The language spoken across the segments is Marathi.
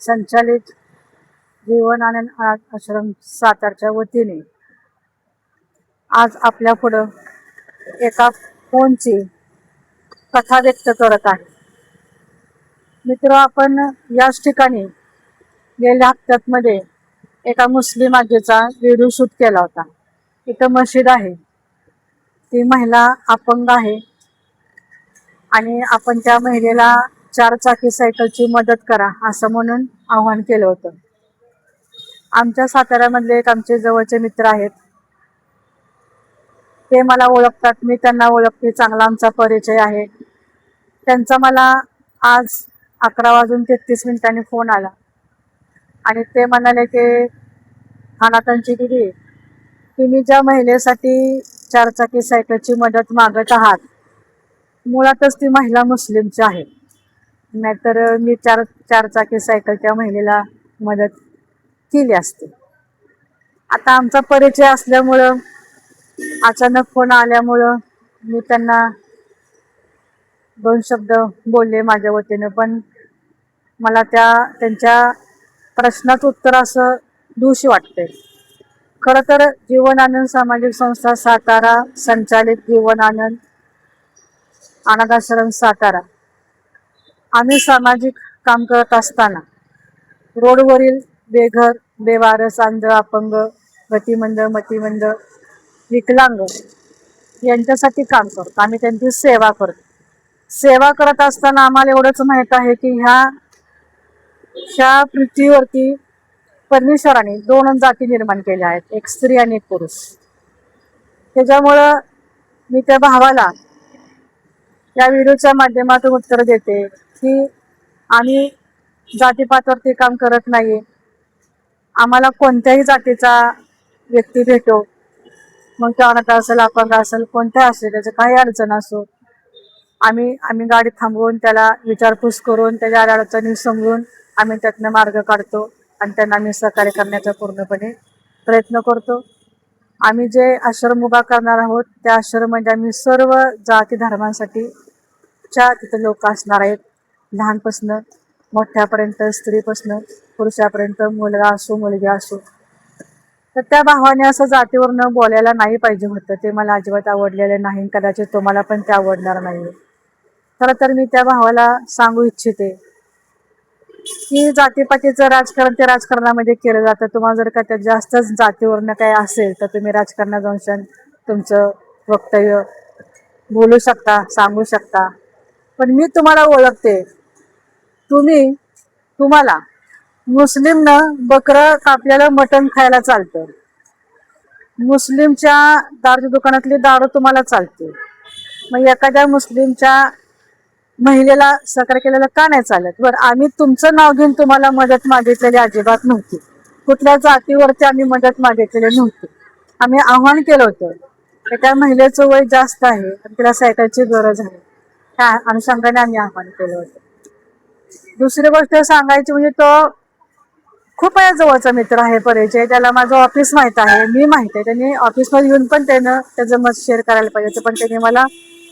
संचालित जीवन आनंद अनाथ आश्रम सातारच्या वतीने आज आपल्या पुढं एका फोनची कथा व्यक्त करत आहे. मित्र, आपण याच ठिकाणी गेल्या हप्त्यामध्ये एका मुस्लिम आजीचा व्हिडिओ शूट केला होता. इथं मशीद आहे, ती महिला अपंग आहे आणि आपण त्या महिलेला 4 चाकी सायकलची मदत करा असं म्हणून आवाहन केलं होतं. आमच्या साताऱ्यामधले एक आमचे जवळचे मित्र आहेत, ते मला ओळखतात, मी त्यांना ओळखते, चांगला आमचा परिचय आहे. त्यांचा मला आज 11:33 फोन आला आणि ते म्हणाले की अनाथांची दिदी, तुम्ही ज्या महिलेसाठी 4 चाकी सायकलची मदत मागत आहात, मुळातच ती महिला मुस्लिमची आहे, नाहीतर मी चार चाकी सायकल त्या महिलेला मदत केली असते. आता आमचा परिचय असल्यामुळं, अचानक फोन आल्यामुळं मी त्यांना 2 शब्द बोलले माझ्या वतीनं, पण मला त्यांच्या प्रश्नाचं उत्तर असं दूषी वाटते. खरं तर जीवन आनंद सामाजिक संस्था सातारा संचालित जीवन आनंद अनाथ आश्रम सातारा, आम्ही सामाजिक काम करत असताना रोडवरील बेघर, बेवारस, अंध, अपंग, गतिमंद, मतिमंद, विकलांग यांच्यासाठी काम करतो. आम्ही त्यांची सेवा करतो. सेवा करत असताना आम्हाला एवढंच माहीत आहे की ह्या पृथ्वीवरती परमेश्वराने 2 जाती निर्माण केल्या आहेत, एक स्त्री आणि एक पुरुष. त्याच्यामुळं मी त्या भावाला या व्हिडिओच्या माध्यमातून उत्तर देते की आम्ही जातीपातावरती काम करत नाही. आम्हाला कोणत्याही जातीचा व्यक्ती भेटो, मग तो अनाथ असेल, अपंग असेल, कोणत्या असेल, त्याचं काही अडचण असो, आम्ही गाडी थांबवून त्याला विचारपूस करून त्याच्या अडचणी समजून आम्ही त्यातनं मार्ग काढतो आणि त्यांना आम्ही सहकार्य करण्याचा पूर्णपणे प्रयत्न करतो. आम्ही जे आश्रम उभा करणार आहोत त्या आश्रमामध्ये आम्ही सर्व जाती धर्मांसाठी तिथे लोक असणार आहेत, लहानपासनं मोठ्यापर्यंत, स्त्रीपासनं पुरुषापर्यंत, मुलगा असो मुलगी असो. तर त्या भावाने असं जातीवरनं बोलायला नाही पाहिजे होतं, ते मला अजिबात आवडलेलं नाही. कदाचित तुम्हाला पण ते आवडणार नाही. खरं तर मी त्या भावाला सांगू इच्छिते की जातीपातीचं राजकारण ते राजकारणामध्ये केलं जातं. तुम्हाला जर का त्या जास्तच जातीवरनं काही असेल तर तुम्ही राजकारणात जाऊन तुमचं वक्तव्य बोलू शकता, सांगू शकता. पण मी तुम्हाला ओळखते, तुम्हाला मुस्लिमनं बकरं कापलेलं मटण खायला चालतं, मुस्लिमच्या दारूच्या दुकानातली दारू तुम्हाला चालते, मग एखाद्या मुस्लिमच्या महिलेला सहकार्य केलेलं का नाही चालत? बरं, आम्ही तुमचं नाव घेऊन तुम्हाला मदत मागितलेली अजिबात नव्हती. कुठल्या जातीवरती आम्ही मदत मागितलेली नव्हती. आम्ही आव्हान केलं होतं, एका महिलेचं वय जास्त आहे आणि तिला सायकलची गरज आहे, त्या अनुषंगाने आम्ही आव्हान केलं होतं. दुसरी गोष्ट सांगायची म्हणजे तो खूप जवळचा मित्र आहे, परिचय, त्याला माझं ऑफिस माहीत आहे, मी माहीत आहे. त्यांनी ऑफिसमध्ये येऊन पण त्याचं मत शेअर करायला पाहिजे, पण त्यांनी मला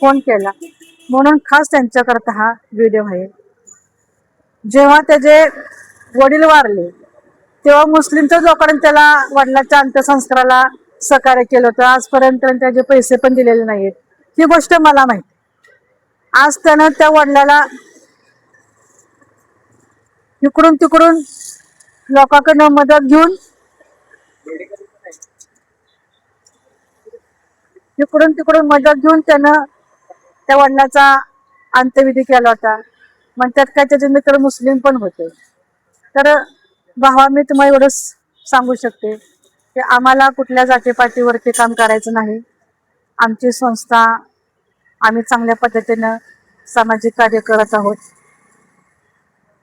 फोन केला, म्हणून खास त्यांच्याकरता हा व्हिडिओ आहे. जेव्हा त्याचे वडील वारले तेव्हा मुस्लिमच्या लोकांनी त्याला वडिलांच्या अंत्यसंस्काराला सहकार्य केलं होतं. आजपर्यंत त्याचे पैसे पण दिलेले नाहीत, ही गोष्ट मला माहिती. आज त्यानं त्या वडिलाला इकडून तिकडून लोकांकडनं मदत घेऊन त्यानं त्या वडिलाचा अंत्यविधी केला होता. मग त्यात काय त्याचे मित्र मुस्लिम पण होते. तर भावा, मी तुम्हाला एवढंच सांगू शकते की आम्हाला कुठल्या जातीपातीवरती काम करायचं नाही. आमची संस्था, आम्ही चांगल्या पद्धतीनं सामाजिक कार्य करत आहोत.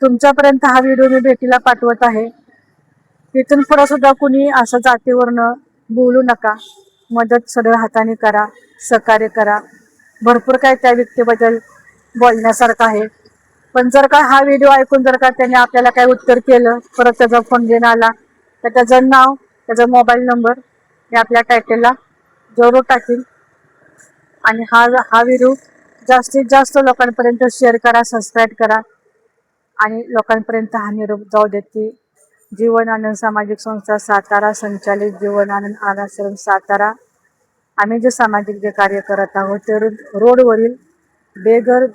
तुमच्यापर्यंत हा व्हिडिओ मी भेटीला पाठवत आहे. तिथून पुढं सुद्धा कुणी असं जातीवरनं बोलू नका. मदत सरळ हाताने करा, सहकार्य करा. भरपूर काय त्या व्यक्तीबद्दल बोलण्यासारखं आहे. पण जर का हा व्हिडिओ ऐकून जर का त्याने आपल्याला काही उत्तर केलं, परत त्याचा फोन घेऊन आला, तर त्याचं नाव, त्याचा मोबाईल नंबर मी आपल्या टायटलला जरूर टाकेल. आणि हा व्हिडिओ जास्तीत जास्त लोकांपर्यंत शेअर करा, सबस्क्राईब करा आणि लोकांपर्यंत हा निरोप जाऊ देत की जीवनानंद सामाजिक संस्था सातारा संचालित जीवनानंद आश्रम सातारा आम्ही जे सामाजिक जे कार्य करत आहोत ते रोडवरील बेघर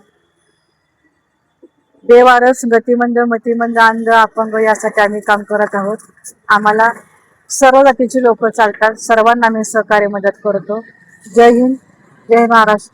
बेवारस गतिमंद मतिमंद अंध अपंग यासाठी आम्ही काम करत आहोत. आम्हाला सर्व जातीची लोक चालतात. सर्वांना आम्ही सहकार्य मदत करतो. जय हिंद, जय महाराष्ट्र.